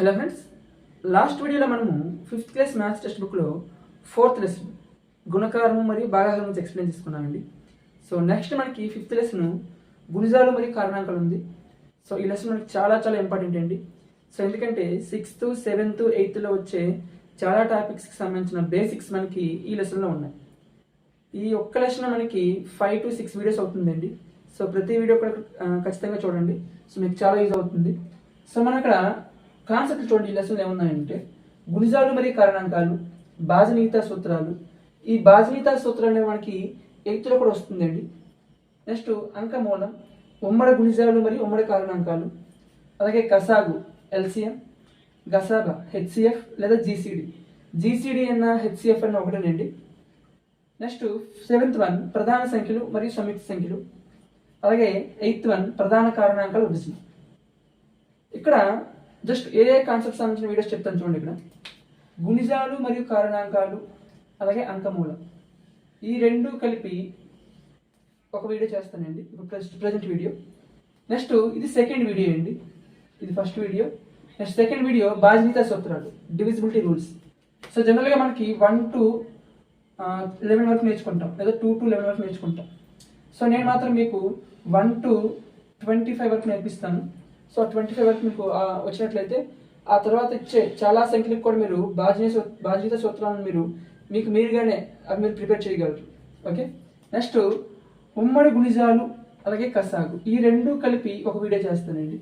Hello friends, last వీడియోలో మనము 5th class maths text బుక్లో 4th లెసన్ గుణకారము మరియు భాగాహారం గురించి ఎక్స్ప్లెయిన్ చేసుకున్నామండి. సో నెక్స్ట్ మనకి 5th లెసన్ గుణిజాలు మరియు కారణాంకాలు ఉంది. సో ఈ లెసన్ మనకి చాలా చాలా ఇంపార్టెంట్ అండి. సో ఎందుకంటే 6th, 7th, 8thలో వచ్చే చాలా టాపిక్స్కి సంబంధించిన బేసిక్స్ మనకి ఈ లెసన్లో ఉన్నాయి. ఈ ఒక్క లెసన్ మనకి 5 to 6 వీడియోస్ అవుతుందండి. సో ప్రతి వీడియో కూడా ఖచ్చితంగా చూడండి. సో మీకు చాలా యూజ్ అవుతుంది. సో మనం ఇక్కడ కాన్సెప్ట్ చూడండి. ఈ లెసన్లు ఏమున్నాయంటే గుణిజాలు మరియు కారణాంకాలు, బాజనీయతా సూత్రాలు. ఈ బాజనీయతా సూత్రాలు అనేవి మనకి 8thలో కూడా వస్తుందండి. నెక్స్ట్ అంకమూలం, ఉమ్మడి గుణిజాలు మరియు ఉమ్మడి కారణాంకాలు, అలాగే గసాగు ఎల్సిఎం, గసాబా హెచ్సిఎఫ్ లేదా జీసీడీ అన్న హెచ్సిఎఫ్ అన్న ఒకటేనండి. నెక్స్ట్ 7th వన్ ప్రధాన సంఖ్యలు మరియు సంయుక్త సంఖ్యలు, అలాగే 8th వన్ ప్రధాన కారణాంకాల విభజన. ఇక్కడ జస్ట్ ఏ కాన్సెప్ట్ సంబంధించిన వీడియోస్ చెప్తాను చూడండి. ఇక్కడ గుణిజాలు మరియు కారణాంకాలు, అలాగే అంకమూలం, ఈ రెండు కలిపి ఒక వీడియో చేస్తానండి. ఇప్పుడు ప్రజెంట్ వీడియో. నెక్స్ట్ ఇది సెకండ్ వీడియో అండి. ఇది first video. Next second video బాజనీయతా సూత్రాలు, డివిజిబిలిటీ రూల్స్. సో జనరల్గా మనకి 1 to 11 వరకు నేర్చుకుంటాం, లేదా 2 to 11 వరకు నేర్చుకుంటాం. సో నేను మాత్రం మీకు 1 to 25 వరకు నేర్పిస్తాను. సో 25 వరకు మీకు వచ్చినట్లయితే ఆ తర్వాత ఇచ్చే చాలా సంఖ్యలకు కూడా మీరు బాజనీయతా సూత్రాలను మీరుగానే అవి మీరు ప్రిపేర్ చేయగలరు. ఓకే. నెక్స్ట్ ఉమ్మడి గుణిజాలు, అలాగే కసాగు, ఈ రెండు కలిపి ఒక వీడియో చేస్తానండి.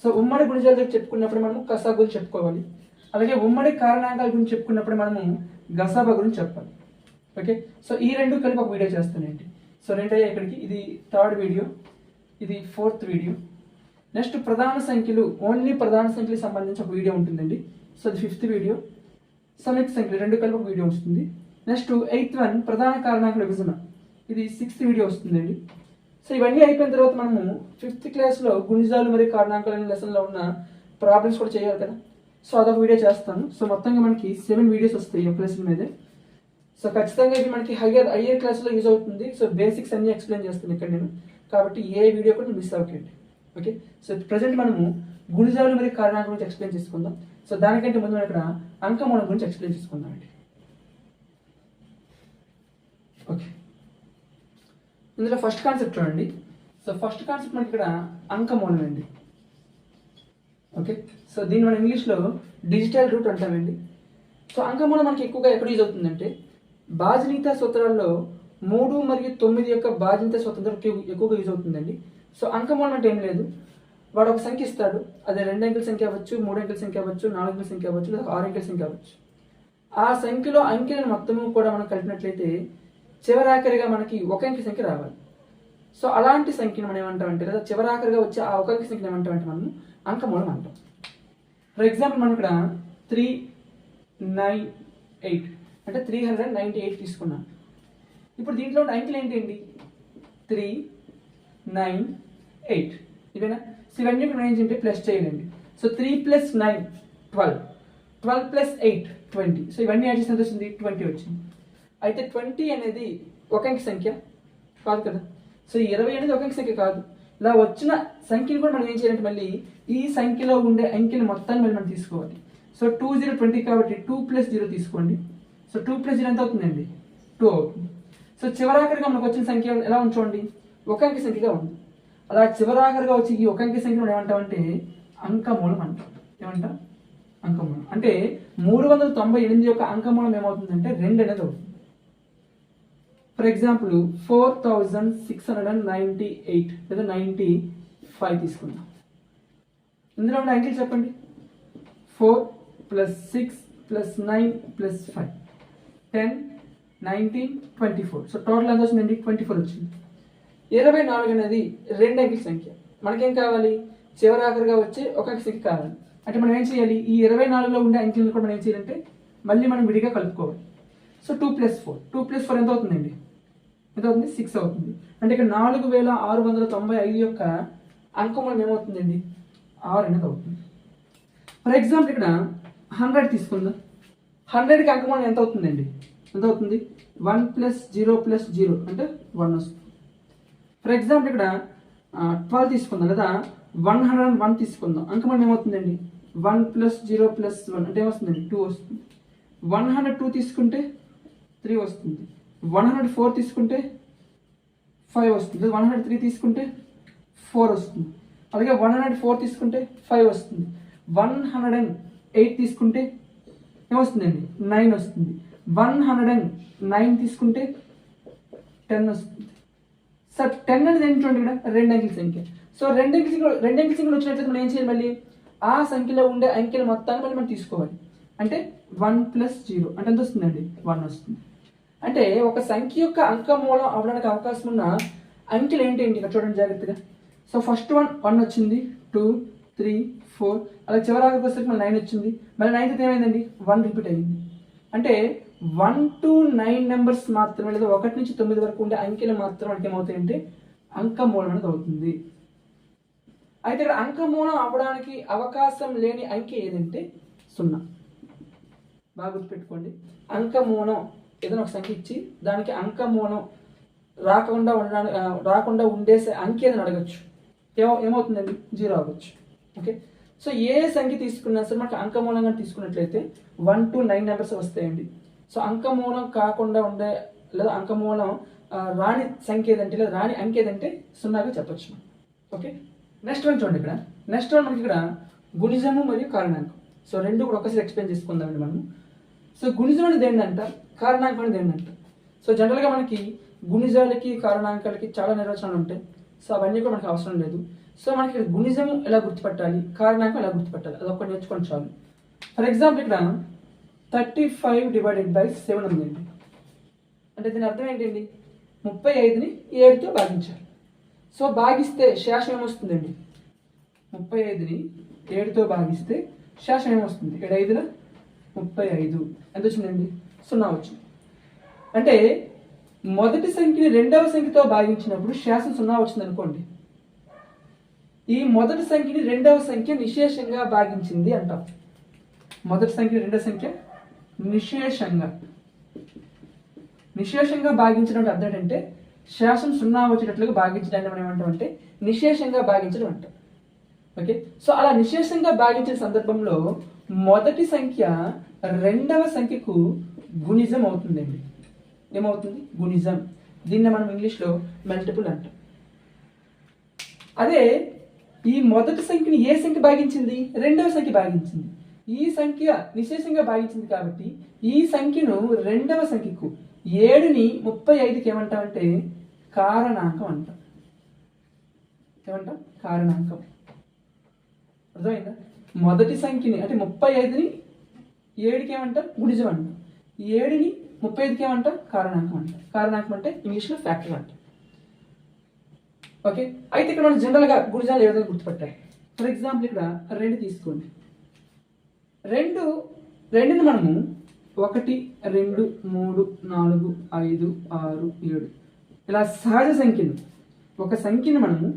సో ఉమ్మడి గుణిజాల గురించి చెప్పుకున్నప్పుడు మనము కసాగు గురించి చెప్పుకోవాలి, అలాగే ఉమ్మడి కారణాంకాల గురించి చెప్పుకున్నప్పుడు మనము గసాబా గురించి చెప్పాలి. ఓకే. సో ఈ రెండు కలిపి ఒక వీడియో చేస్తానండి. సో రెండయ్యా ఇక్కడికి. ఇది థర్డ్ వీడియో, ఇది 4th వీడియో. నెక్స్ట్ ప్రధాన సంఖ్యలు, ఓన్లీ ప్రధాన సంఖ్యలకు సంబంధించి ఒక వీడియో ఉంటుందండి. సో అది 5th వీడియో. సంయుక్త సంఖ్యలు రెండు కలిపి ఒక వీడియో వస్తుంది. నెక్స్ట్ 8th వన్ ప్రధాన కారణాంకాల విభజన, ఇది 6th వీడియో వస్తుందండి. సో ఇవన్నీ అయిపోయిన తర్వాత మనము 5th క్లాస్లో గుణిజాలు మరియు కారణాంకాల లెసన్లో ఉన్న ప్రాబ్లమ్స్ కూడా చేయాలి కదా. సో అదొక వీడియో చేస్తాను. సో మొత్తంగా మనకి 7 వీడియోస్ వస్తాయి ఒక లెసన్ మీదే. సో ఖచ్చితంగా ఇది మనకి హయ్యర్ క్లాస్లో యూజ్ అవుతుంది. సో బేసిక్స్ అన్నీ ఎక్స్ప్లెయిన్ చేస్తాను ఇక్కడ నేను, కాబట్టి ఏ వీడియో కూడా మిస్ అవ్వకండి. ఓకే. సో ప్రజెంట్ మనము గుణిజాలు మరియు కారణాంకాల గురించి ఎక్స్ప్లెయిన్ చేసుకుందాం. సో దానికంటే ముందు మనం ఇక్కడ అంకమూలం గురించి ఎక్స్ప్లెయిన్ చేసుకుందాం అండి. ఓకే. ఇందులో ఫస్ట్ కాన్సెప్ట్ చూడండి. సో ఫస్ట్ కాన్సెప్ట్ మనకి ఇక్కడ అంకమూలం అండి. ఓకే. సో దీన్ని మనం ఇంగ్లీష్లో డిజిటల్ రూట్ అంటామండి. సో అంకమూలం మనకి ఎక్కువగా ఎక్కడ యూజ్ అవుతుందంటే బాజనీయతా సూత్రాల్లో 3 మరియు 9 యొక్క బాజనీయతా సూత్రం ఎక్కువగా యూజ్ అవుతుందండి. సో అంకమూలం అంటే ఏం లేదు, వాడు ఒక సంఖ్య ఇస్తాడు, అది 2 అంకెల సంఖ్య అవ్వచ్చు, 3 అంకెల సంఖ్య అవ్వచ్చు, 4 అంకెల సంఖ్య అవ్వచ్చు, లేదా 6 అంకెల సంఖ్య అవ్వచ్చు. ఆ సంఖ్యలో అంకెలను మొత్తము కూడా మనం కలిపినట్లయితే చివరాఖరిగా మనకి ఒక అంకె సంఖ్య రావాలి. సో అలాంటి సంఖ్యను మనం ఏమంటామంటే, లేదా చివరాఖరిగా వచ్చే ఆ ఒక అంకె సంఖ్యను ఏమంటామంటే మనం అంకమూలం అంటాం. ఫర్ ఎగ్జాంపుల్ మనం ఇక్కడ 398 అంటే 398 తీసుకున్నాం. ఇప్పుడు దీంట్లో ఉన్న అంకెలు ఏంటి? 3, 9, 8 ఇవేనా? సో ఇవన్నీ మనం ఏం చేయండి, ప్లస్ చేయాలండి. సో 3 + 9 12, 12 + 8 20. సో ఇవన్నీ యాడ్ చేసి ఎంత వచ్చింది? 20 వచ్చింది. అయితే 20 అనేది ఒక అంకె సంఖ్య కాదు కదా. సో 20 అనేది ఒక అంకె సంఖ్య కాదు. ఇలా వచ్చిన సంఖ్యను కూడా మనం ఏం చేయాలంటే మళ్ళీ ఈ సంఖ్యలో ఉండే అంకెలు మొత్తాన్ని మళ్ళీ మనం తీసుకోవాలి. సో 2 0 20 కాబట్టి 2 + 0 తీసుకోండి. సో 2 + 0 ఎంత అవుతుందండి? 2 అవుతుంది. సో చివరాఖరిగా మనకు వచ్చిన సంఖ్య ఎలా ఉంచండి? ఒక అంకె సంఖ్యగా ఉంది. అలా చివరాఖరిగా వచ్చి ఈ ఒక అంకె సంఖ్య మనం ఏమంటామంటే అంకమూలం అంటాం. ఏమంటాం? అంకమూలం. అంటే 398 యొక్క అంకమూలం ఏమవుతుందంటే 2 అనేది అవుతుంది. ఫర్ ఎగ్జాంపుల్ 4698 లేదా 95 తీసుకుందాం. ఇందులో ఉన్న అంకెలు చెప్పండి. 4 + 6 + 9 + 5 10 19 24. సో టోటల్ ఎంత వచ్చిందండి? 24 వచ్చింది. 24 అనేది 2 అంకెల సంఖ్య. మనకేం కావాలి? చివరాఖరిగా వచ్చే ఒక అంకె సంఖ్య కావాలి. అంటే మనం ఏం చేయాలి? ఈ 24లో ఉండే అంకెలను కూడా మనం ఏం చేయాలంటే మళ్ళీ మనం విడిగా కలుపుకోవాలి. సో 2 + 4 ఎంత అవుతుందండి? ఎంత అవుతుంది? 6 అవుతుంది. అంటే ఇక్కడ 4695 యొక్క అంకమూలం ఏమవుతుందండి? 6 అనేది అవుతుంది. ఫర్ ఎగ్జాంపుల్ ఇక్కడ 100 తీసుకుందాం. 100కి అంకమూలం ఎంత అవుతుందండి? ఎంత అవుతుంది? 1 + 0 + 0 అంటే 1 వస్తుంది. ఫర్ ఎగ్జాంపుల్ ఇక్కడ 12 తీసుకుందాం, లేదా 101 తీసుకుందాం. అంకమూలం ఏమవుతుందండి? 1 + 0 + 1 అంటే ఏమొస్తుందండి 2 వస్తుంది. 102 తీసుకుంటే 3 వస్తుంది. 104 తీసుకుంటే 5 వస్తుంది. 103 తీసుకుంటే 4 వస్తుంది. అలాగే 104 తీసుకుంటే 5 వస్తుంది. 108 తీసుకుంటే ఏమొస్తుందండి 9 వస్తుంది. 109 తీసుకుంటే 10 వస్తుంది. సార్ 10 అనేది ఏంటి చూడండి, ఇక్కడ 2 అంకెల సంఖ్య. సో 2 అంకెల సంఖ్యలు వచ్చినట్లయితే మనం ఏం చేయాలి, మళ్ళీ ఆ సంఖ్యలో ఉండే అంకెల మొత్తాన్ని మళ్ళీ మనం తీసుకోవాలి. అంటే 1 + 0 అంటే ఎంత వస్తుందండి 1 వస్తుంది. అంటే ఒక సంఖ్య యొక్క అంకమూలం అవడానికి అవకాశం ఉన్న అంకెలు ఏంటి ఇక్కడ చూడండి జాగ్రత్తగా. సో ఫస్ట్ 1 వచ్చింది, 2, 3, 4 అలా చివరి ఆఖరికి వస్తే మళ్ళీ 9 వచ్చింది. మళ్ళీ 9th ఏమైందండి 1 రిపీట్ అయింది. అంటే 1 to 9 నెంబర్స్ మాత్రమే, లేదా 1 నుంచి 9 వరకు ఉండే అంకెలు మాత్రం అంటే ఏమవుతాయంటే అంకమూలం అనేది అవుతుంది. అయితే ఇక్కడ అంకమూలం అవ్వడానికి అవకాశం లేని అంకె ఏదంటే 0. బాగా గుర్తుపెట్టుకోండి. అంకమూలం ఏదైనా ఒక సంఖ్య ఇచ్చి దానికి అంకమూలం రాకుండా ఉండే అంకె ఏదైనా అడగచ్చు. ఏమవుతుందండి 0 అవ్వచ్చు. ఓకే, సో ఏ సంఖ్య తీసుకున్నా సరే మనకు అంకమూలంగా తీసుకున్నట్లయితే 1 to 9 నెంబర్స్ వస్తాయండి. సో అంకమూలం కాకుండా ఉండే లేదా అంకమూలం రాని సంఖ్య ఏదంటే లేదా రాని అంకె ఏదంటే 0గా చెప్పచ్చు. ఓకే, నెక్స్ట్ వన్ చూడండి. ఇక్కడ నెక్స్ట్ వన్ మనకి ఇక్కడ గుణిజము మరియు కారణాంకం. సో రెండు కూడా ఒకసారి ఎక్స్ప్లెయిన్ చేసుకుందామండి మనము. సో గుణిజం అనేది ఏంటంట, కారణాంకం అనేది ఏంటంట. సో జనరల్గా మనకి గుణిజాలకి కారణాంకాలకి చాలా నిర్వచనాలు ఉంటాయి. సో అవన్నీ కూడా మనకు అవసరం లేదు. సో మనకి గుణిజం ఎలా గుర్తుపట్టాలి, కారణాంకం ఎలా గుర్తుపట్టాలి అది ఒక్కటి నేర్చుకొని చాలు. ఫర్ ఎగ్జాంపుల్ ఇక్కడ 35 / 7 ఉందండి. అంటే దీని అర్థం ఏంటండి, 35ని 7తో భాగించాలి. సో భాగిస్తే శేషం ఏమొస్తుందండి, 35ని 7తో భాగిస్తే శేషం ఏమొస్తుంది, 7 × 5 = 35. ఎంత వచ్చిందండి 0 వచ్చింది. అంటే మొదటి సంఖ్యని రెండవ సంఖ్యతో భాగించినప్పుడు శేషం 0 వచ్చింది అనుకోండి. ఈ మొదటి సంఖ్యని రెండవ సంఖ్య నిశేషంగా భాగించింది అంటాం. మొదటి సంఖ్య రెండవ సంఖ్య నిశేషంగా భాగించడం అర్థం ఏంటంటే శేషం 0 వచ్చేటట్లుగా భాగించడాన్ని మనం ఏమంటామంటే నిశేషంగా భాగించడం అంటాం. ఓకే, సో అలా నిశేషంగా భాగించిన సందర్భంలో మొదటి సంఖ్య రెండవ సంఖ్యకు గుణిజం అవుతుందండి. ఏమవుతుంది, గుణిజం. దీన్ని మనం ఇంగ్లీష్లో మల్టిపుల్ అంటాం. అదే ఈ మొదటి సంఖ్యని ఏ సంఖ్య భాగించింది, రెండవ సంఖ్య భాగించింది. ఈ సంఖ్య నిశేషంగా భాగించింది కాబట్టి ఈ సంఖ్యను రెండవ సంఖ్యకు 7ని 35కి ఏమంటామంటే కారణాంకం అంటాం. ఏమంటాం, కారణాంకం. అర్థమైందా? మొదటి సంఖ్యని అంటే 35ని 7కి ఏమంటాం, గుణిజం అంటాం. 7ని 35కి ఏమంటాం, కారణాంకం అంటాం. కారణాంకం అంటే ఇంగ్లీష్లో ఫ్యాక్టర్ అంటాం. ఓకే, అయితే ఇక్కడ మనం జనరల్గా గుణిజాలు ఏ విధంగా గుర్తుపట్టాలి. ఫర్ ఎగ్జాంపుల్ ఇక్కడ 2 తీసుకోండి. 2ని మనము 1, 2, 3, 4, 5, 6, 7 ఇలా సహజ సంఖ్యలు, ఒక సంఖ్యను మనము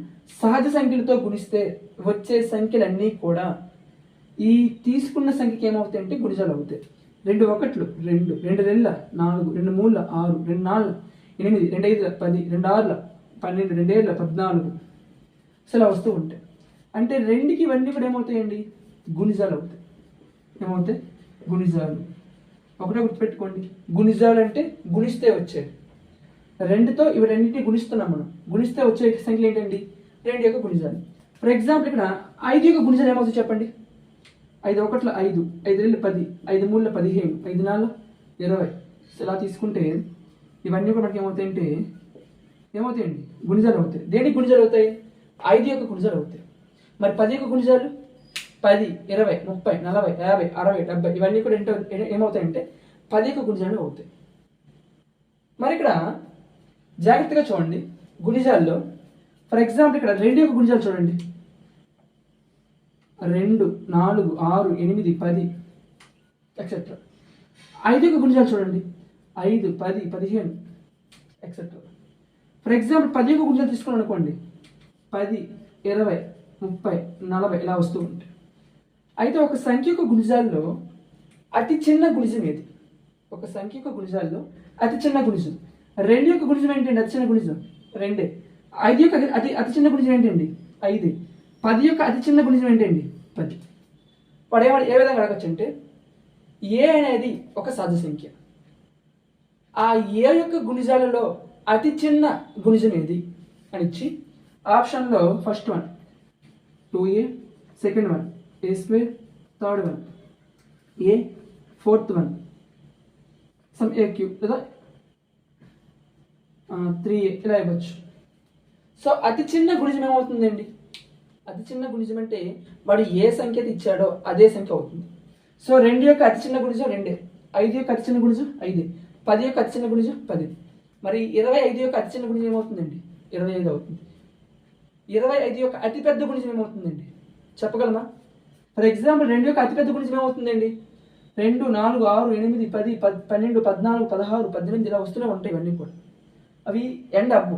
సహజ సంఖ్యలతో గుణిస్తే వచ్చే సంఖ్యలన్నీ కూడా ఈ తీసుకున్న సంఖ్యకి ఏమవుతాయి అంటే గుణిజాలు అవుతాయి. 2 1లు 2, 2 2ల 4, 2 3ల 6, 2 4ల 8, 2 5ల 10, 2 6ల 12, 2 7ల 14 ఇలా వస్తూ ఉంటాయి. అంటే 2కి ఇవన్నీ కూడా ఏమవుతాయండి, గుణిజాలు అవుతాయి. ఏమవుతాయి, గుణిజాలు. ఒకటే గుర్తుపెట్టుకోండి, గుణిజాలు అంటే గుణిస్తే వచ్చేది. 2తో ఇవి రెండింటిని గుణిస్తున్నాం మనం. గుణిస్తే వచ్చే సంఖ్యలు ఏంటండి, 2 యొక్క గుణిజాలు. ఫర్ ఎగ్జాంపుల్ ఇక్కడ 5 యొక్క గుణిజాలు ఏమవుతుంది చెప్పండి. 5 1ల 5, 5 2ల 10, 5 3ల 15, 5 4ల 20 ఇలా తీసుకుంటే ఇవన్నీ కూడా మనకి ఏమవుతాయండి, గుణిజాలు అవుతాయి. దేనికి గుణిజాలు అవుతాయి, 5 యొక్క గుణిజాలు అవుతాయి. మరి 10 యొక్క గుణిజాలు 10, 20, 30, 40, 50, 60, 70 ఇవన్నీ కూడా ఏమవుతాయంటే 10 యొక్క గుణిజాలు అవుతాయి. మరి ఇక్కడ జాగ్రత్తగా చూడండి గుణిజాల్లో. ఫర్ ఎగ్జాంపుల్ ఇక్కడ 2 యొక్క గుణిజాలు చూడండి. 2, 4, 6, 8, 10 ఎక్సెట్రా. 5 యొక్క గుణిజాలు చూడండి. 5, 10, 15 ఎక్సెట్రా. ఫర్ ఎగ్జాంపుల్ 10 యొక్క గుణిజాలు తీసుకున్నాం అనుకోండి. 10, 20, 30, 40 ఇలా వస్తూ ఉంటాయి. అయితే ఒక సంఖ్య యొక్క గుణిజాల్లో అతి చిన్న గుణిజం ఏది? ఒక సంఖ్య యొక్క గుణిజాల్లో అతి చిన్న గుణిజం 2 యొక్క గుణిజం ఏంటండి, అతి చిన్న గుణిజం 2. 5 యొక్క అతి చిన్న గుణిజం ఏంటండి, 5. 10 యొక్క అతి చిన్న గుణిజం ఏంటండి, 10. వాడు ఏ విధంగా అడగచ్చు అంటే ఏ అనేది ఒక సహజ సంఖ్య, ఆ ఏ యొక్క గుణిజాలలో అతి చిన్న గుణిజం ఏది అని ఇచ్చి ఆప్షన్లో first one 2a, second one a², third one a, fourth one some a³ లేదా 3a ఇలా ఇవ్వచ్చు. సో అతి చిన్న గుణిజం ఏమవుతుందండి? అతి చిన్న గుణిజం అంటే వాడు ఏ సంఖ్య ఇచ్చాడో అదే సంఖ్య అవుతుంది. సో 2 యొక్క అతి చిన్న గుణిజం 2, 5 యొక్క అతి చిన్న గుణిజం 5, 10 యొక్క అతి చిన్న గుణిజం 10. మరి 25 యొక్క అతి చిన్న గుణిజం ఏమవుతుందండి? 25 అవుతుంది. 25 యొక్క అతిపెద్ద గుణిజం ఏమవుతుందండి చెప్పగలమా? ఫర్ ఎగ్జాంపుల్ 2 యొక్క అతిపెద్ద గుణిజం ఏమవుతుందండి? 2, 4, 6, 8, 10, 12, 14, 16, 18 ఇలా వస్తూనే ఉంటాయి. ఇవన్నీ కూడా అవి ఎండ్ అవ్వు,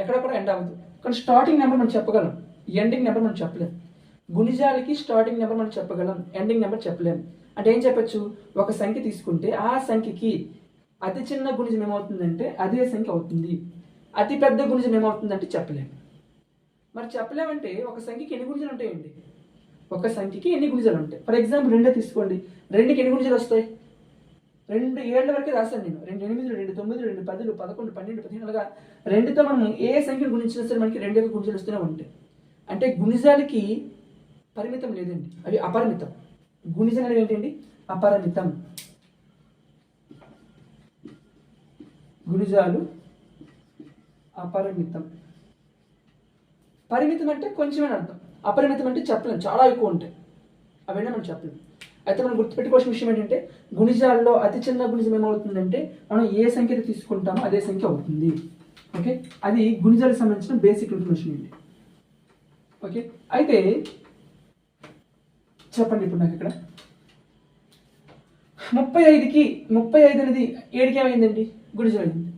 ఎక్కడ కూడా ఎండ్ అవ్వదు. కానీ స్టార్టింగ్ నెంబర్ మనం చెప్పగలం, ఎండింగ్ నెంబర్ మనం చెప్పలేం. గుణిజాలకి స్టార్టింగ్ నెంబర్ మనం చెప్పగలం, ఎండింగ్ నెంబర్ చెప్పలేం. అంటే ఏం చెప్పచ్చు? ఒక సంఖ్య తీసుకుంటే ఆ సంఖ్యకి అతి చిన్న గుణిజం ఏమవుతుందంటే అదే సంఖ్య అవుతుంది, అతి పెద్ద గుణిజం ఏమవుతుందంటే చెప్పలేము. మరి చెప్పలేమంటే ఒక సంఖ్యకి ఎన్ని గుణిజాలు ఉంటాయండి? ఒక సంఖ్యకి ఎన్ని గుణిజాలు ఉంటాయి? ఫర్ ఎగ్జాంపుల్ 2 తీసుకోండి, 2కి ఎన్ని గుణిజాలు వస్తాయి? 2 7 వరకే రాశాను నేను. 2 8, 2 9, 2 10, 11, 12, 15 అలాగా 2తో మనం ఏ సంఖ్యను గుణించినా సరే మనకి 2 యొక్క గుణిజాలు వస్తూనే ఉంటాయి. అంటే గుణిజాలకి పరిమితం లేదండి, అవి అపరిమితం. గుణిజం అనేది ఏంటండి? అపరిమితం. గుణిజాలు అపరిమితం. పరిమితం అంటే కొంచెమే అర్థం, అపరిమితం అంటే చెప్పలేం, చాలా ఎక్కువ ఉంటాయి, అవన్నీ మనం చెప్పలేం. అయితే మనం గుర్తుపెట్టుకోవాల్సిన విషయం ఏంటంటే గుణిజాల్లో అతి చిన్న గుణిజం ఏమవుతుందంటే మనం ఏ సంఖ్య తీసుకుంటామో అదే సంఖ్య అవుతుంది. ఓకే, అది గుణిజాలకు సంబంధించిన బేసిక్ ఇన్ఫర్మేషన్ అండి. ఓకే, అయితే చెప్పండి ఇప్పుడు నాకు ఇక్కడ 35 అనేది 7కి ఏమైందండి? గుణిజం అయింది.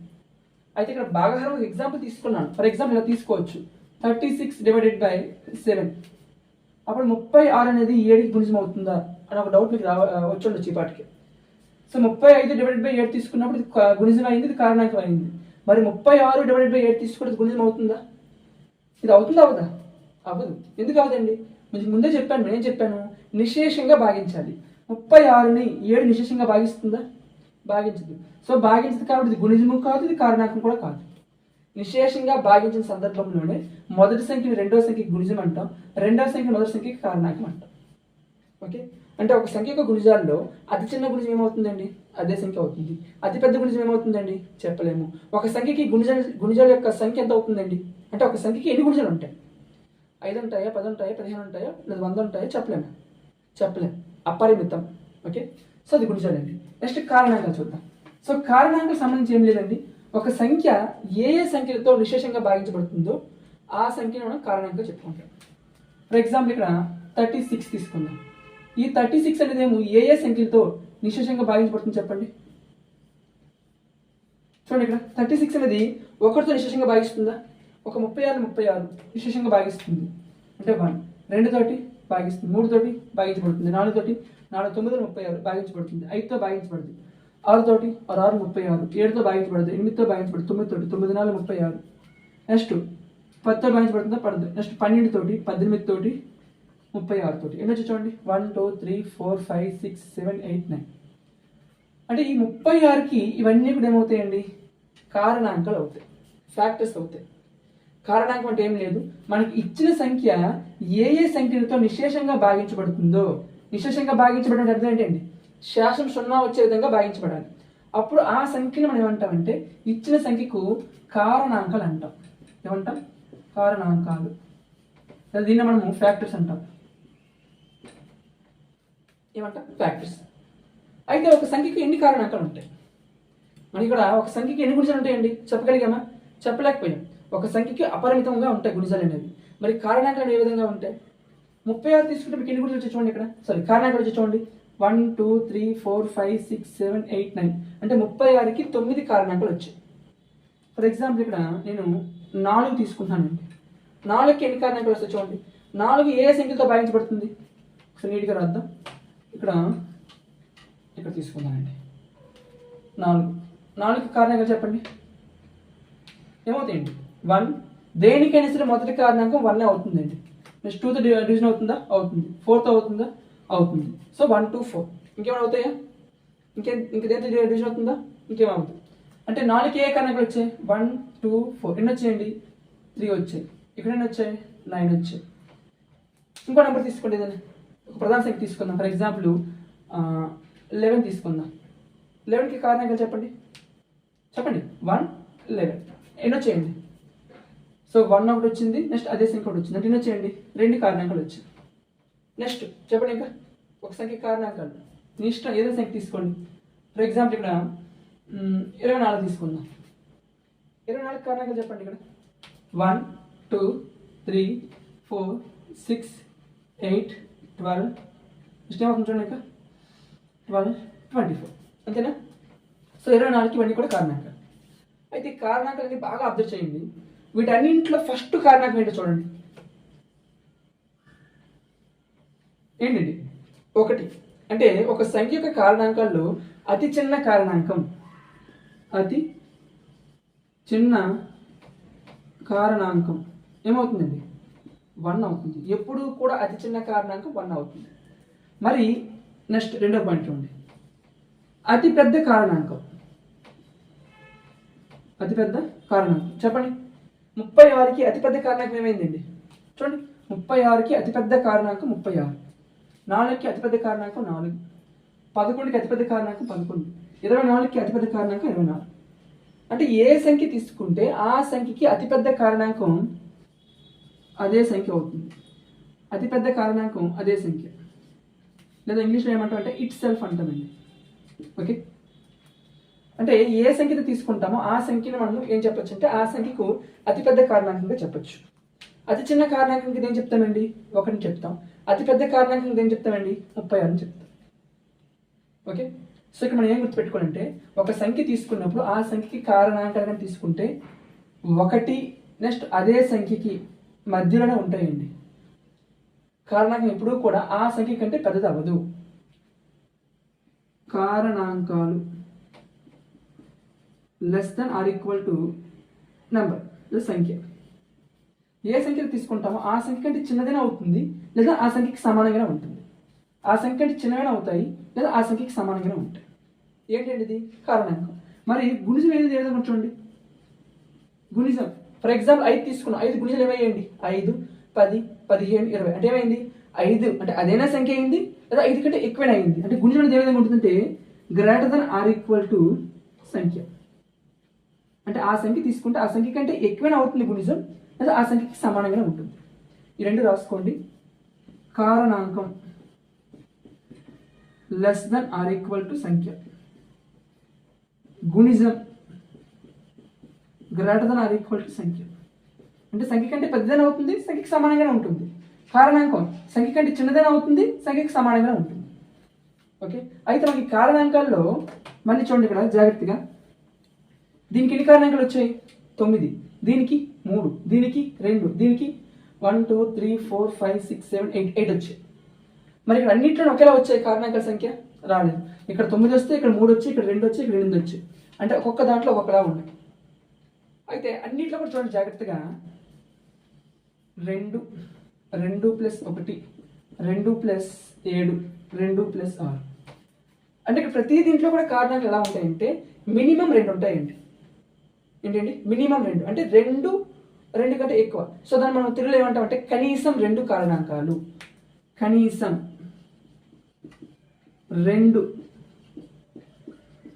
అయితే ఇక్కడ భాగహారం ఎగ్జాంపుల్ తీసుకున్నాను. ఫర్ ఎగ్జాంపుల్ ఇలా తీసుకోవచ్చు, 36/7. అప్పుడు 36 అనేది 7కి గుణిజం అవుతుందా అని ఒక డౌట్ మీకు వచ్చి ఉండొచ్చు ఈ పాటికి. సో 35/7 తీసుకున్నప్పుడు ఇది గుణిజం అయింది, ఇది కారణాంకం అయింది. మరి 36/7 తీసుకుంటే గుణిజం అవుతుందా? ఇది అవుతుందా అవదా? అవ్వదు. ఎందుకు అవ్వదండి? మీకు ముందే చెప్పాను, నేను చెప్పాను నిశేషంగా భాగించాలి. 36ని 7 నిశేషంగా భాగిస్తుందా? భాగించదు. సో భాగించదు కాబట్టి ఇది గుణిజము కాదు, ఇది కారణాంకం కూడా కాదు. నిశేషంగా భాగించిన సందర్భంలోనే మొదటి సంఖ్యని రెండవ సంఖ్యకి గుణిజం అంటాం, రెండవ సంఖ్య మొదటి సంఖ్యకి కారణాంకం అంటాం. ఓకే, అంటే ఒక సంఖ్య యొక్క గుణిజాల్లో అతి చిన్న గుణిజం ఏమవుతుందండి? అదే సంఖ్య అవుతుంది. అతి పెద్ద గుణిజం ఏమవుతుందండి? చెప్పలేము. ఒక సంఖ్యకి గుణిజాల యొక్క సంఖ్య ఎంత అవుతుందండి? అంటే ఒక సంఖ్యకి ఎన్ని గుణిజాలు ఉంటాయి? 5 ఉంటాయా, 10 ఉంటాయా, 15 ఉంటాయా, లేదా 100 ఉంటాయా? చెప్పలేము, అపరిమితం. ఓకే, సో అది గుణిజాలండి. నెక్స్ట్ కారణాంకాలు చూద్దాం. సో కారణాంకాలకు సంబంధించి ఏం లేదండి, ఒక సంఖ్య ఏ సంఖ్యలతో నిశేషంగా భాగించబడుతుందో ఆ సంఖ్యను మనం కారణాంకంగా చెప్పుకుంటాం. ఫర్ ఎగ్జాంపుల్ ఇక్కడ 36 తీసుకుందాం. ఈ 36 అనేది ఏమో ఏ సంఖ్యలతో నిశేషంగా భాగించబడుతుంది చెప్పండి. చూడండి, ఇక్కడ 36 అనేది 1తో నిశేషంగా భాగిస్తుందా? ఒక 36 నిశేషంగా భాగిస్తుంది అంటే 1. 2 తోటి భాగిస్తుంది, 3 తోటి భాగించబడుతుంది, 4 తోటి 4 9 36 భాగించబడుతుంది, 5తో భాగించబడుతుంది, 6 తోటి 6 36, 7తో భాగించబడుతుంది, 8తో భాగించబడుతుంది, 9 తోటి 9 4 36. నెక్స్ట్ 10తో భాగించబడుతుందా? పడదు. నెక్స్ట్ 12 తోటి 18 తోటి 36 తోటి. ఎన్నో చూడండి, 1 2 3 4 5 6 7 8 9. అంటే ఈ 36కి ఇవన్నీ కూడా ఏమవుతాయండి? కారణాంకాలు అవుతాయి, ఫ్యాక్టర్స్ అవుతాయి. కారణాంకం అంటే ఏం లేదు, మనకి ఇచ్చిన సంఖ్య ఏ సంఖ్యలతో నిశేషంగా భాగించబడుతుందో, నిశేషంగా భాగించబడిన అర్థం ఏంటండి? శేషం 0 వచ్చే విధంగా భాగించబడాలి. అప్పుడు ఆ సంఖ్యను మనం ఏమంటామంటే ఇచ్చిన సంఖ్యకు కారణాంకాలు అంటాం. ఏమంటాం? కారణాంకాలు. దీన్ని మనము ఫ్యాక్టర్స్ అంటాం. ఏమంటాం? ఫ్యాక్టర్స్. అయితే ఒక సంఖ్యకి ఎన్ని కారణాంకాలు ఉంటాయి? మనకి ఇక్కడ ఒక సంఖ్యకి ఎన్ని గుణిజాలు ఉంటాయండి? చెప్పగలిగామా? చెప్పలేకపోయాం. ఒక సంఖ్యకి అపరిమితంగా ఉంటాయి గుణిజాలు అనేవి. మరి కారణాంకాలు ఏ విధంగా ఉంటాయి? 36 తీసుకుంటే మీకు ఎన్ని గుణిజాలు వచ్చి చూడండి. ఇక్కడ కారణాంకాలు వచ్చి చూడండి, 1 2 3 4 5 6 7 8 9. అంటే 36కి 9 కారణాంకాలు వచ్చాయి. ఫర్ ఎగ్జాంపుల్ ఇక్కడ నేను 4 తీసుకుంటానండి. 4కి ఎన్ని కారణాంకాలు వస్తాయి చూడండి. 4 ఏ సంఖ్యతో భాగించబడుతుంది? ఒకసారి నీట్గా రాద్దాం. ఇక్కడ తీసుకుందానండి. 4కి కారణాంకాలు చెప్పండి. ఏమవుతాయండి? 1. దేనికైనా సరే మొదటి కారణాంకం 1 అవుతుందండి. నెక్స్ట్ 2తో డివిజన్ అవుతుందా? అవుతుంది. 4తో అవుతుందా? అవుతుంది. సో 1 2 4 ఇంకేమైనా అవుతాయా? ఇంక దేంతో డివిజన్ అవుతుందా? ఇంకేమవుతుంది అంటే 4కి ఏ కారణాలు వచ్చాయి? 1 2 4 ఎన్ని వచ్చాయండి? 3 వచ్చాయి. ఇక్కడ ఎన్ని వచ్చాయి? 9 వచ్చాయి. ఇంకో నెంబర్ తీసుకోండి, ఏదైనా ఒక ప్రధాన సంఖ్య తీసుకుందాం. ఫర్ ఎగ్జాంపుల్ 11 తీసుకుందాం. 11కి కారణాలు చెప్పండి. 1 11 ఎన్ని వచ్చేయండి? సో 1 ఒకటి వచ్చింది, నెక్స్ట్ అదే సంఖ్య ఒకటి వచ్చింది అంటే ఎన్ని వచ్చేయండి? 2 కారణాంకాలు వచ్చాయి. నెక్స్ట్ చెప్పండి, ఇంకా ఒక సంఖ్య కారణాంకాలు మీ ఇష్టం ఏదో సంఖ్య తీసుకోండి. ఫర్ ఎగ్జాంపుల్ ఇక్కడ 24 తీసుకుందాం. 24 కారణాంకాలు చెప్పండి. ఇక్కడ 1 2 3 4 6 8 12 నెక్స్ట్ ఏమవుతుంది చూడండి, ఇంకా 12 24 అంతేనా? సో 24కి ఇవన్నీ కూడా కారణాంకాలు. అయితే ఈ కారణాంకాలన్నీ బాగా అబ్జర్వ్ చేయండి. వీటన్నింటిలో ఫస్ట్ కారణాంకం ఏంటో చూడండి. ఏంటండి? 1. అంటే ఒక సంఖ్య యొక్క కారణాంకాల్లో అతి చిన్న కారణాంకం ఏమవుతుందండి? 1 అవుతుంది. ఎప్పుడు కూడా అతి చిన్న కారణాంకం 1 అవుతుంది. మరి నెక్స్ట్ రెండో పాయింట్ చూడండి. అతి పెద్ద కారణాంకం చెప్పండి. 36కి అతిపెద్ద కారణాంకం ఏమైందండి? చూడండి, 36కి అతిపెద్ద కారణాంకం 36, 4కి అతిపెద్ద కారణాంకం 4, 11కి అతిపెద్ద కారణాంకం 11, 24కి అతిపెద్ద కారణాంకం 24. అంటే ఏ సంఖ్య తీసుకుంటే ఆ సంఖ్యకి అతిపెద్ద కారణాంకం అదే సంఖ్య అవుతుంది. అతిపెద్ద కారణాంకం అదే సంఖ్య, లేదా ఇంగ్లీష్లో ఏమంటాం అంటే ఇట్ సెల్ఫ్ అంటామండి. ఓకే, అంటే ఏ సంఖ్యతో తీసుకుంటామో ఆ సంఖ్యను మనం ఏం చెప్పొచ్చు అంటే ఆ సంఖ్యకు అతిపెద్ద కారణాంకంగా చెప్పొచ్చు. అతి చిన్న కారణాంకంకి ఏం చెప్తామండి? 1 చెప్తాం. అతిపెద్ద కారణాంకంకి ఏం చెప్తామండి? 36 అని చెప్తాం. ఓకే, సో ఇక్కడ మనం ఏం గుర్తుపెట్టుకోవాలంటే ఒక సంఖ్య తీసుకున్నప్పుడు ఆ సంఖ్యకి కారణాంకాలను తీసుకుంటే 1 నెక్స్ట్ అదే సంఖ్యకి మధ్యలోనే ఉంటాయండి. కారణాంకం ఎప్పుడూ కూడా ఆ సంఖ్య కంటే పెద్దది అవ్వదు. కారణాంకాలు less than or equal to number, సంఖ్య. ఏ సంఖ్యను తీసుకుంటామో ఆ సంఖ్య కంటే చిన్నదైనా అవుతుంది, లేదా ఆ సంఖ్యకి సమానంగానే ఉంటుంది. ఆ సంఖ్య కంటే చిన్నగానే అవుతాయి, లేదా ఆ సంఖ్యకి సమానంగానే ఉంటాయి. ఏంటంటే ఇది కారణాంకం. మరి గుణిజం ఏది ఏదో చూడండి. గుణిజం ఫర్ ఎగ్జాంపుల్ 5 తీసుకున్నాం. 5 గుణిజాలు ఏమయ్యండి? 5 10 15 20 అంటే ఏమైంది? 5 అంటే అదైనా సంఖ్య అయింది, లేదా 5 కంటే ఎక్కువైనా అయింది. అంటే గుణిజం అనేది ఏ విధంగా ఉంటుందంటే greater than or equal to సంఖ్య. అంటే ఆ సంఖ్య తీసుకుంటే ఆ సంఖ్య కంటే ఎక్కువైనా అవుతుంది గుణిజం, లేదా ఆ సంఖ్యకి సమానంగానే ఉంటుంది. ఈ రెండు రాసుకోండి. కారణాంకం less than or equal to సంఖ్య, గుణిజం greater than or equal to సంఖ్య. అంటే సంఖ్య కంటే పెద్దదైనా అవుతుంది, సంఖ్యకి సమానంగానే ఉంటుంది. కారణాంకం సంఖ్య కంటే చిన్నదైనా అవుతుంది, సంఖ్యకి సమానంగానే ఉంటుంది. ఓకే, అయితే మనకి కారణాంకాల్లో మళ్ళీ చూడండి ఇక్కడ జాగ్రత్తగా. దీనికి ఎన్ని కారణాంకాలు వచ్చాయి? 9, దీనికి 3, దీనికి 2, దీనికి 1 2 3 4 5 6 7 8 వచ్చాయి. మరి ఇక్కడ అన్నింటిలో ఒకేలా వచ్చాయి కారణాంకాల సంఖ్య? రాలేదు. ఇక్కడ 9 వస్తే ఇక్కడ 3 వచ్చి, ఇక్కడ 2 వచ్చి, ఇక్కడ 8 వచ్చాయి. అంటే ఒక్కొక్క దాంట్లో ఒక్కొక్కలా ఉన్నాయి. అయితే అన్నింటిలో కూడా చూడండి జాగ్రత్తగా. 2 2 + 1 2 + 7 2 + 6. అంటే ఇక్కడ ప్రతి దీంట్లో కూడా కారణాలు ఎలా ఉంటాయంటే మినిమం 2 ఉంటాయండి. ఏంటండి? మినిమం 2 అంటే 2 కంటే ఎక్కువ. సో దాన్ని మనం తెలుగులో ఏమంటామంటే కనీసం 2 కారణాంకాలు. కనీసం 2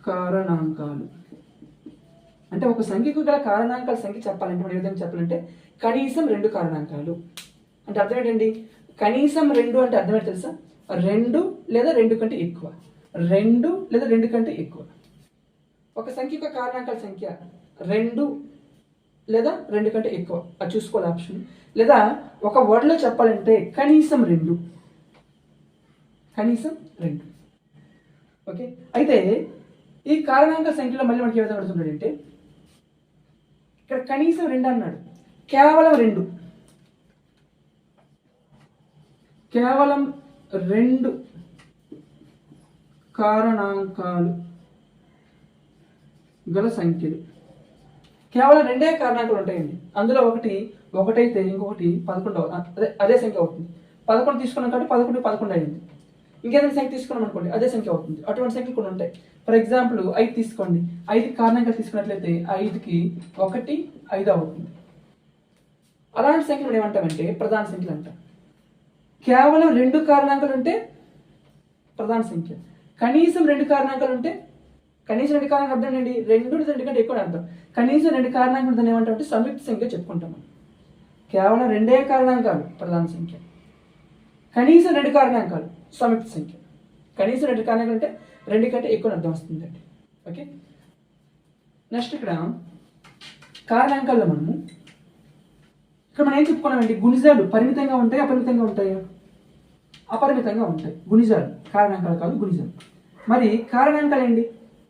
కారణాంకాలు అంటే ఒక సంఖ్యకు గల కారణాంకాల సంఖ్య చెప్పాలంటే మనం ఏ విధంగా చెప్పాలంటే కనీసం 2 కారణాంకాలు. అంటే అర్థం ఏంటండి? కనీసం 2 అంటే అర్థం ఏంటి తెలుసా? 2 లేదా 2 కంటే ఎక్కువ. 2 లేదా 2 కంటే ఎక్కువ. ఒక సంఖ్య యొక్క కారణాంకాల సంఖ్య 2 లేదా 2 కంటే ఎక్కువ, అది చూసుకోవాలి ఆప్షన్. లేదా ఒక వర్డ్లో చెప్పాలంటే కనీసం 2. ఓకే, అయితే ఈ కారణాంక సంఖ్యలో మళ్ళీ మనకి ఏ విధంగా అడుగుతున్నాడు అంటే ఇక్కడ కనీసం 2 అన్నాడు. కేవలం 2 కారణాంకాలు గల సంఖ్యలు. కేవలం రెండే కారణాంకాలు ఉంటాయండి. అందులో ఒకటి అయితే ఇంకొకటి 11 అదే సంఖ్య అవుతుంది. 11 తీసుకున్నాం కాబట్టి 11 అయింది. ఇంకేదైనా సంఖ్య తీసుకున్నాం అనుకోండి అదే సంఖ్య అవుతుంది. అటువంటి సంఖ్యలు కొన్ని ఉంటాయి. ఫర్ ఎగ్జాంపుల్ 5 తీసుకోండి. 5 కారణాంకాలు తీసుకున్నట్లయితే 5కి 1 5 అవుతుంది. అలాంటి సంఖ్యలు మనం ఏమంటామంటే ప్రధాన సంఖ్యలు అంటాం. కేవలం 2 కారణాంకాలు ఉంటే ప్రధాన సంఖ్య. కనీసం 2 కారణాంకాలు ఉంటే కనీసం 2 కారణాంకాలు అర్థం ఏంటి? 2 కంటే ఎక్కువ అర్థం. కనీసం 2 కారణాంకాలు దాన్ని ఏమంటామంటే సంయుక్త సంఖ్య చెప్పుకుంటాం. కేవలం 2 కారణాంకాలు ప్రధాన సంఖ్య, కనీసం 2 కారణాంకాలు సంయుక్త సంఖ్య. కనీసం 2 కారణాంకాలు అంటే 2 కంటే ఎక్కువ అర్థం వస్తుందండి. ఓకే, నెక్స్ట్ ఇక్కడ కారణాంకాల్లో మనం ఏం చెప్పుకున్నామండి? గుణిజాలు పరిమితంగా ఉంటాయి, అపరిమితంగా ఉంటాయా? అపరిమితంగా ఉంటాయి గుణిజాలు. కారణాంకాలు కాదు, గుణిజాలు. మరి కారణాంకాలు ఏంటి?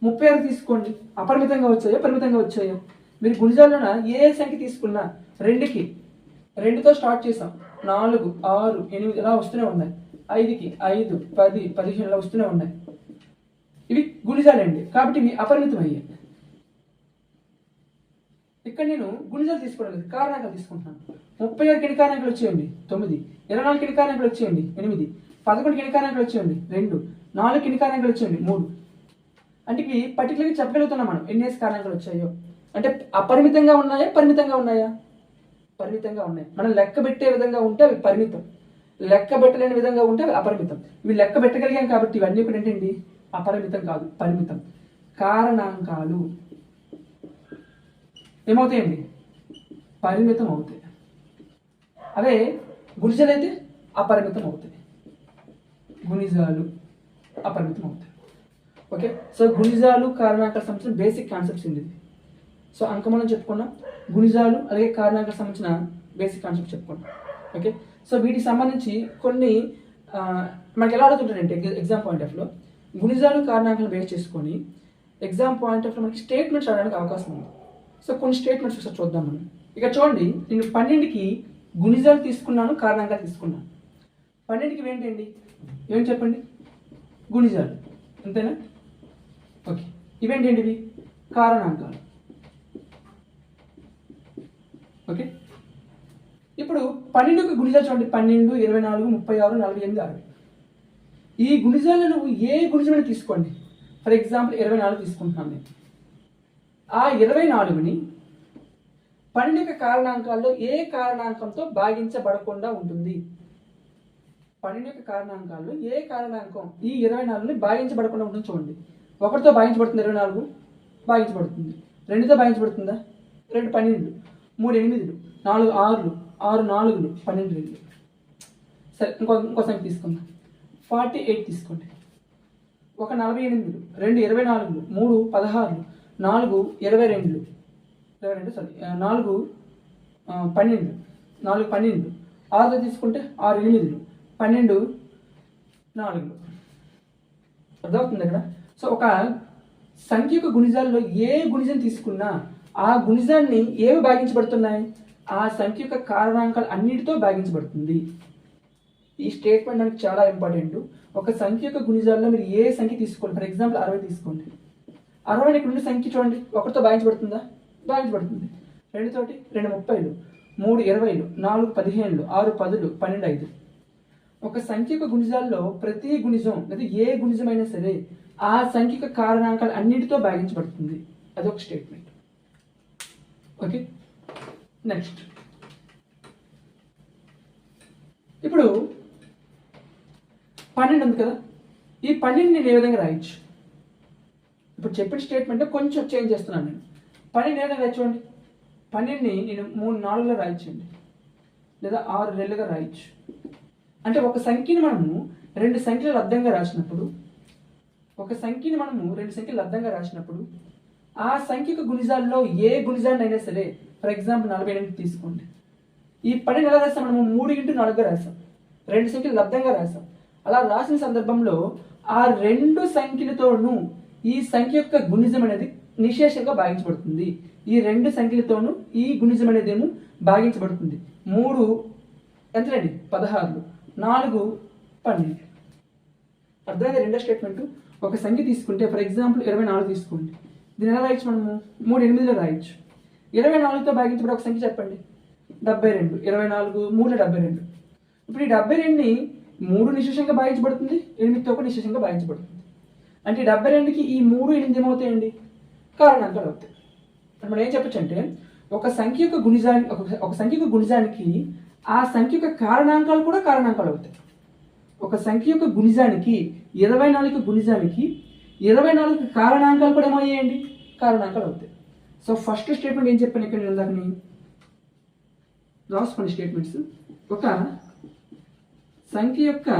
36 తీసుకోండి. అపరిమితంగా వచ్చాయా, పరిమితంగా వచ్చాయా? మీరు గుణిజాల్లోన ఏ సంఖ్య తీసుకున్నా 2తో స్టార్ట్ చేసాం. 4 6 8 ఇలా వస్తూనే ఉన్నాయి. 5కి 5 10 15 ఇలా వస్తూనే ఉన్నాయి. ఇవి గుణిజాలండి, కాబట్టి ఇవి అపరిమితం అయ్యాయి. ఇక్కడ నేను గుణిజాలు తీసుకోవడం లేదు, కారణాంకాలు తీసుకుంటున్నాను. 36 ఎన్ని కారణాంకాలు వచ్చేయండి? 9. 24 ఎన్ని కారణాంకాలు వచ్చేయండి? 8. 11 ఎన్ని కారణాంకాలు వచ్చేయండి? 2. 4 ఎన్ని కారణాంకాలు వచ్చేయండి? 3. అంటే ఇవి పర్టికులర్గా చెప్పగలుగుతున్నాం మనం ఎన్ని కారణాంకాలు వచ్చాయో. అంటే అపరిమితంగా ఉన్నాయా, పరిమితంగా ఉన్నాయా? పరిమితంగా ఉన్నాయి. మనం లెక్క పెట్టే విధంగా ఉంటే అవి పరిమితం, లెక్క పెట్టలేని విధంగా ఉంటే అవి అపరిమితం. ఇవి లెక్క పెట్టగలిగాం కాబట్టి ఇవన్నీ కూడా ఏంటండి? అపరిమితం కాదు, పరిమితం. కారణాంకాలు ఏమవుతాయండి? పరిమితం అవుతాయి. అవే గుణిజాలు అయితే అపరిమితం అవుతాయి. గుణిజాలు అపరిమితం అవుతాయి. ఓకే, సో గుణిజాలు కారణాంకాలకు సంబంధించిన బేసిక్ కాన్సెప్ట్స్ ఇది. సో అంకమనం చెప్పుకున్నాం, గుణిజాలు అలాగే కారణాంకాలకు సంబంధించిన బేసిక్ కాన్సెప్ట్ చెప్పుకున్నాం. ఓకే, సో వీటికి సంబంధించి కొన్ని మనకి ఎలా అడుగుతుంటారంటే ఎగ్జామ్ పాయింట్ ఆఫ్లో గుణిజాలు కారణాంకాలను బేస్ చేసుకొని ఎగ్జామ్ పాయింట్ ఆఫ్లో మనకి స్టేట్మెంట్స్ రావడానికి అవకాశం ఉంది. సో కొన్ని స్టేట్మెంట్స్ ఒకసారి చూద్దాం మనం. ఇక్కడ చూడండి, నేను 12కి గుణిజాలు తీసుకున్నాను, కారణాంకాలు తీసుకున్నాను. 12కి ఏంటండి? ఏం చెప్పండి? గుణిజాలు, అంతేనా? ఓకే, ఇవేంటండి? ఇవి కారణాంకాలు. ఓకే, ఇప్పుడు 12కి గుణిజాలు చూడండి. 12 24 36 48 60. ఈ గుణిజాలను నువ్వు ఏ గుణిజమైన తీసుకోండి. ఫర్ ఎగ్జాంపుల్ 24 తీసుకుంటున్నాను నేను. ఆ 24ని 12 యొక్క కారణాంకాల్లో ఏ కారణాంకంతో భాగించబడకుండా ఉంటుంది? 12 యొక్క కారణాంకాల్లో ఏ కారణాంకం ఈ 24ని భాగించబడకుండా ఉంటుంది? చూడండి. 1తో భాగించబడుతుంది 24, భాగించబడుతుంది. 2తో భాగించబడుతుందా? 2 12, 3 8, 4 6, 6 4, 12 2. సరే, ఇంకో సంఖ్య తీసుకుందాం. 48 తీసుకోండి. 1 48, 2 24, 3 16, 4 22, 4 12, 4 12, 6తో తీసుకుంటే 6 8, 12 4. అర్థమవుతుంది ఇక్కడ. సో ఒక సంఖ్య యొక్క గుణిజాల్లో ఏ గుణిజం తీసుకున్నా ఆ గుణిజాన్ని ఏవి భాగించబడుతున్నాయి? ఆ సంఖ్య యొక్క కారణాంకాలు అన్నిటితో భాగించబడుతుంది. ఈ స్టేట్మెంట్ మనకి చాలా ఇంపార్టెంట్. ఒక సంఖ్య యొక్క గుణిజాల్లో మీరు ఏ సంఖ్య తీసుకోండి. ఫర్ ఎగ్జాంపుల్ 60 తీసుకోండి. 60 ఇక్కడ ఉన్న సంఖ్య చూడండి, 1తో భాగించబడుతుందా? భాగించబడుతుంది. 2 తోటి 2 30, 3 20, 4 15, 6 10, 12 5. ఒక సంఖ్య యొక్క గుణిజాల్లో ప్రతి గుణిజం లేదా ఏ గుణిజమైనా సరే ఆ సంఖ్య యొక్క కారణాంకాలు అన్నిటితో భాగించబడుతుంది. అదొక స్టేట్మెంట్. ఓకే, నెక్స్ట్ ఇప్పుడు 12 ఉంది కదా, ఈ 12 నేను ఏ విధంగా రాయొచ్చు? ఇప్పుడు చెప్పిన స్టేట్మెంట్ కొంచెం చేంజ్ చేస్తున్నాను నేను. 12 ఏ విధంగా రాయొచ్చు అండి? 12ని నేను 3 4గా రాయొచ్చండి, లేదా 6 2గా రాయొచ్చు. అంటే ఒక సంఖ్యని మనము 2 సంఖ్యలు లబ్ధంగా రాసినప్పుడు ఆ సంఖ్యకు గుణిజాల్లో ఏ గుణిజాన్ని అయినా సరే, ఫర్ ఎగ్జాంపుల్ 48 తీసుకోండి. ఈ 12 ఎలా రాస్తాం? మనము 3 × 4గా రాసాం, 2 సంఖ్యలు లబ్ధంగా రాసాం. అలా రాసిన సందర్భంలో ఆ 2 సంఖ్యలతోనూ ఈ సంఖ్య యొక్క గుణిజం అనేది నిశేషంగా భాగించబడుతుంది. ఈ 2 సంఖ్యలతోనూ ఈ గుణిజం అనేది ఏమో భాగించబడుతుంది. 3 ఎంతలండి? 16, 4 12. అర్థమైంది రెండో స్టేట్మెంట్. ఒక సంఖ్య తీసుకుంటే ఫర్ ఎగ్జాంపుల్ 24 తీసుకోండి. దీన్ని ఎలా రాయొచ్చు? మనము 3 8లో రాయొచ్చు. 24తో భాగించబడి ఒక సంఖ్య చెప్పండి. 72. 24 3 72. ఇప్పుడు ఈ 72ని 3 నిశేషంగా భాగించబడుతుంది, 8తో కూడా నిశేషంగా భాగించబడుతుంది. అంటే 72కి ఈ 3, 8 ఏమవుతాయండి? కారణాంకాలు అవుతాయి. అంటే మనం ఏం చెప్పచ్చు అంటే ఒక సంఖ్య యొక్క గుణిజానికి ఆ సంఖ్య యొక్క కారణాంకాలు కూడా కారణాంకాలు అవుతాయి. ఒక సంఖ్య యొక్క గుణిజానికి 24 గుణిజానికి 24 కారణాంకాలు కూడా ఏమయ్యాయండి? కారణాంకాలు అవుతాయి. సో ఫస్ట్ స్టేట్మెంట్ ఏం చెప్పాను ఇక్కడ నేను దాన్ని రాసుకోండి స్టేట్మెంట్స్. ఒక సంఖ్య యొక్క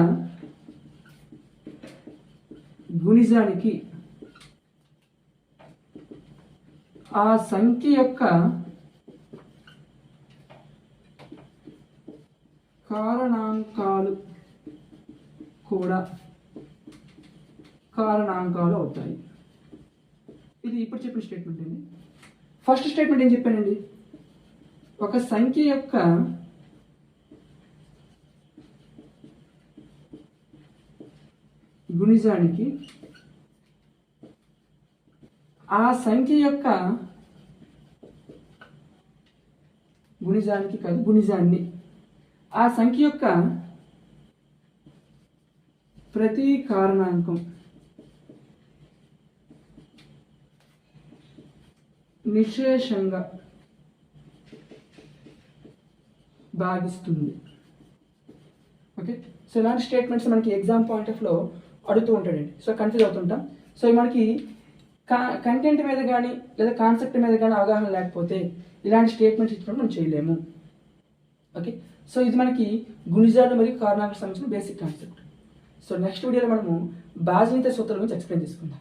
గుణిజానికి ఆ సంఖ్య యొక్క కారణాంకాలు కూడా కారణాంకాలు అవుతాయి. ఇది ఇప్పుడు చెప్పిన స్టేట్మెంట్ అండి. ఫస్ట్ స్టేట్మెంట్ ఏం చెప్పానండి? ఒక సంఖ్య యొక్క గుణిజానికి ఆ సంఖ్య యొక్క గుణిజాన్ని ఆ సంఖ్య యొక్క ప్రతి కారణాంకం నిశేషంగా భాగిస్తుంది. ఓకే, సో ఇలాంటి స్టేట్మెంట్స్ మనకి ఎగ్జామ్ పాయింట్ ఆఫ్లో అడుగుతూ ఉంటాడండి. సో కన్ఫ్యూజ్ అవుతుంటాం. సో మనకి కంటెంట్ మీద కానీ లేదా కాన్సెప్ట్ మీద కానీ అవగాహన లేకపోతే ఇలాంటి స్టేట్మెంట్స్ ఇచ్చినప్పుడు మనం చేయలేము. ఓకే, సో ఇది మనకి గుణిజాలు మరియు కారణాలకు సంబంధించిన బేసిక్ కాన్సెప్ట్. సో నెక్స్ట్ వీడియోలో మనము బీజగణిత సూత్రాల గురించి ఎక్స్ప్లెయిన్ చేసుకుందాం.